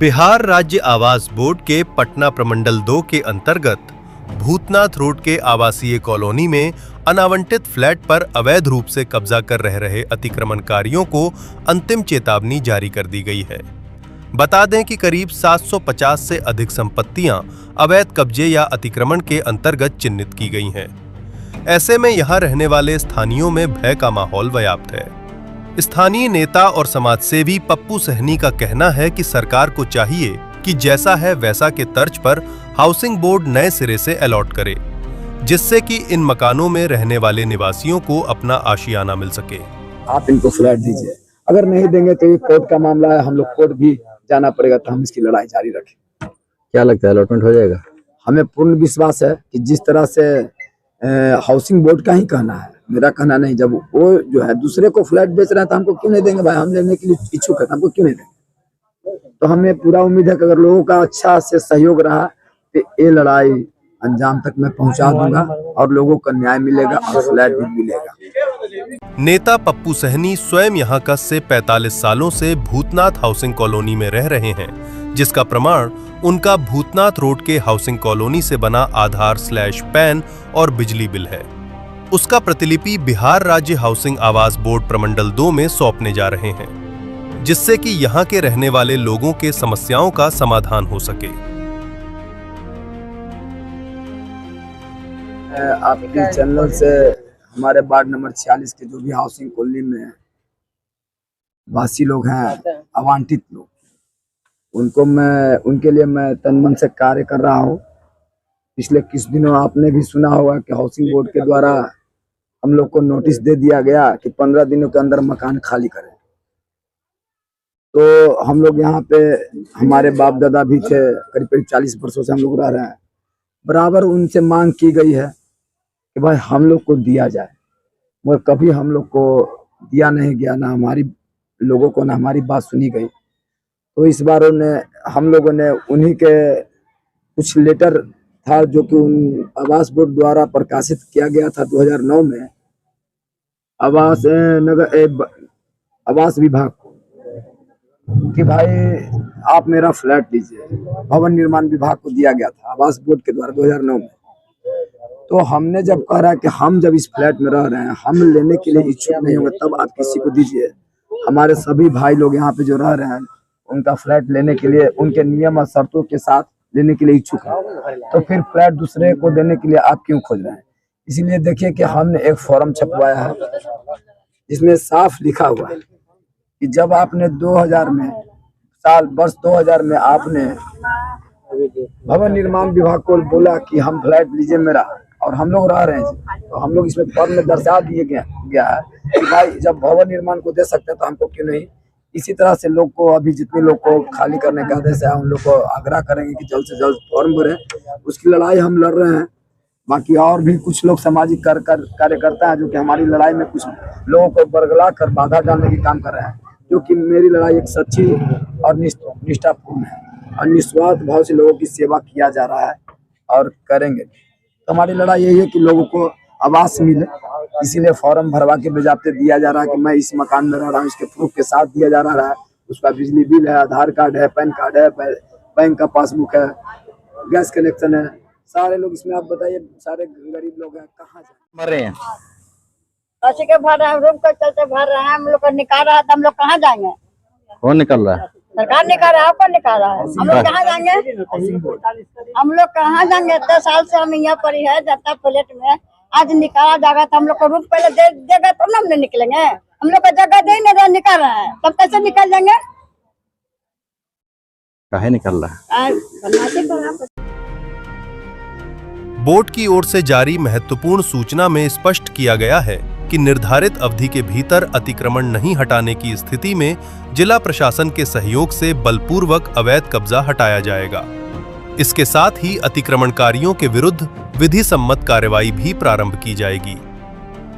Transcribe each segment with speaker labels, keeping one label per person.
Speaker 1: बिहार राज्य आवास बोर्ड के पटना प्रमंडल 2 के अंतर्गत भूतनाथ रोड के आवासीय कॉलोनी में अनावंटित फ्लैट पर अवैध रूप से कब्जा कर रहे अतिक्रमणकारियों को अंतिम चेतावनी जारी कर दी गई है। बता दें कि करीब 750 से अधिक संपत्तियां अवैध कब्जे या अतिक्रमण के अंतर्गत चिन्हित की गई हैं। ऐसे में यहां रहने वाले स्थानीयों में भय का माहौल व्याप्त है। स्थानीय नेता और समाजसेवी पप्पू सहनी का कहना है कि सरकार को चाहिए कि जैसा है वैसा के तर्ज पर हाउसिंग बोर्ड नए सिरे से अलॉट करे, जिससे कि इन मकानों में रहने वाले निवासियों को अपना आशियाना मिल सके।
Speaker 2: आप इनको फ्लैट दीजिए, अगर नहीं देंगे तो ये कोर्ट का मामला है, हम लोग कोर्ट भी जाना पड़ेगा, तो हम इसकी लड़ाई जारी रखें।
Speaker 3: क्या लगता है अलॉटमेंट हो जाएगा?
Speaker 2: हमें पूर्ण विश्वास है कि जिस तरह से हाउसिंग बोर्ड का ही कहना है, मेरा कहना नहीं। जब वो जो है दूसरे को फ्लैट बेच रहा है तो हमको क्यों नहीं देंगे भाई? हम लेने के लिए इच्छुक है, हमको क्यों नहीं देंगे? तो हमें पूरा उम्मीद है कि अगर लोगों का अच्छा से सहयोग रहा तो ये लड़ाई अंजाम तक मैं पहुंचा दूंगा और लोगों को न्याय मिलेगा और फ्लैट भी मिलेगा।
Speaker 1: नेता पप्पू सहनी स्वयं यहां का से 45 सालों से भूतनाथ हाउसिंग कॉलोनी में रह रहे हैं, जिसका प्रमाण उनका भूतनाथ रोड के हाउसिंग कॉलोनी से बना आधार/पैन और बिजली बिल है। उसका प्रतिलिपि बिहार राज्य हाउसिंग आवास बोर्ड प्रमंडल 2 में सौंपने जा रहे हैं, जिससे कि यहां के रहने वाले लोगों के समस्याओं का समाधान हो सके।
Speaker 2: आपके चैनल से हमारे वार्ड नंबर 46 के जो भी हाउसिंग कॉलोनी में वासी लोग हैं, अवांछित लोग, उनके लिए मैं तन मन से कार्य कर रहा हूँ। पिछले कुछ दिनों आपने भी सुना होगा कि हाउसिंग बोर्ड के द्वारा हम लोग को नोटिस दे दिया गया कि 15 दिनों के अंदर मकान खाली करें। तो हम लोग यहाँ पे, हमारे बाप दादा भी थे, करीब 40 वर्षों से हम लोग रह रहे हैं। बराबर उनसे मांग की गई है कि भाई हम लोग को दिया जाए, मगर कभी हम लोग को दिया नहीं गया, ना हमारी लोगों को ना हमारी बात सुनी गई। तो इस बार हम लोगों ने उन्हीं के कुछ लेटर था जो कि उन आवास बोर्ड द्वारा प्रकाशित किया गया था 2009 में आवास विभाग को, कि भाई आप मेरा फ्लैट दीजिए। भवन निर्माण विभाग को दिया गया था आवास बोर्ड के द्वारा 2009 में। तो हमने जब कह रहा कि हम जब इस फ्लैट में रह रहे हैं, हम लेने के लिए इच्छुक नहीं होंगे, तब आप किसी को दीजिए। हमारे सभी भाई लोग यहाँ पे जो रह रहे हैं, उनका फ्लैट लेने के लिए, उनके नियम और शर्तों के साथ लेने के लिए इच्छुक है, तो फिर फ्लैट दूसरे को देने के लिए आप क्यों खोज रहे हैं? इसीलिए देखिए कि हमने एक फॉर्म छपवाया है, जिसमें साफ लिखा हुआ है कि जब आपने 2000 में वर्ष 2000 में आपने भवन निर्माण विभाग को बोला कि हम फ्लैट लीजिए मेरा, और हम लोग रह रहे हैं, तो हम लोग इसमें फॉर्म में दर्शा दिए गया है कि भाई जब भवन निर्माण को दे सकते हैं तो हमको क्यों नहीं। इसी तरह से लोग को, अभी जितने लोग को खाली करने का आदेश है, उन लोग को आग्रह करेंगे कि जल्द से जल्द फॉर्म भरें। उसकी लड़ाई हम लड़ रहे हैं। बाकी और भी कुछ लोग सामाजिक कार्यकर्ता हैं जो कि हमारी लड़ाई में कुछ लोगों को बरगला कर बाधा डालने की काम कर रहे हैं, जो कि मेरी लड़ाई एक सच्ची और निष्ठापूर्ण है और निस्वार्थ भाव से लोगों की सेवा किया जा रहा है और करेंगे। तो हमारी लड़ाई यही है कि लोगों को आवास मिले, इसीलिए फॉर्म भरवा के बेजाबते दिया जा रहा है कि मैं इस मकान में रह रहा हूँ, इसके प्रूफ के साथ दिया जा रहा है। उसका बिजली बिल है, आधार कार्ड है, पैन कार्ड है, बैंक का पासबुक है, गैस कनेक्शन है, सारे लोग इसमें। आप बताइए, सारे गरीब लोग हैं, कहाँ
Speaker 3: मर रहे हैं?
Speaker 4: पैसे के भर रहे हैं, रूम का चलते भर रहे हैं, हम लोग का निकाल रहा है, तो हम लोग कहाँ जाएंगे?
Speaker 3: कौन निकल रहा है?
Speaker 4: सरकार निकाल रहा है, कौन निकाल रहा है? हम लोग कहाँ जाएंगे? हम लोग कहाँ जाएंगे? 10 साल से हम यहाँ पर ही है, जनता फ्लैट में। आज निकाला जाएगा तो हम लोग को रूम पहले देगा तो हम नहीं निकलेंगे। हम लोग को जगह दे नहीं रहा, निकाल रहा है, तब कैसे निकल जाएंगे?
Speaker 3: काहे निकल रहा है?
Speaker 1: बोर्ड की ओर से जारी महत्वपूर्ण सूचना में स्पष्ट किया गया है कि निर्धारित अवधि के भीतर अतिक्रमण नहीं हटाने की स्थिति में जिला प्रशासन के सहयोग से बलपूर्वक अवैध कब्जा हटाया जाएगा। इसके साथ ही अतिक्रमणकारियों के विरुद्ध विधि सम्मत कार्रवाई भी प्रारंभ की जाएगी।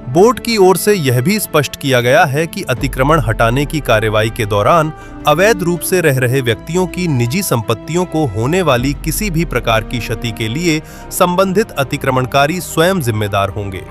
Speaker 1: बोर्ड की ओर से यह भी स्पष्ट किया गया है कि अतिक्रमण हटाने की कार्रवाई के दौरान अवैध रूप से रह रहे व्यक्तियों की निजी संपत्तियों को होने वाली किसी भी प्रकार की क्षति के लिए संबंधित अतिक्रमणकारी स्वयं जिम्मेदार होंगे।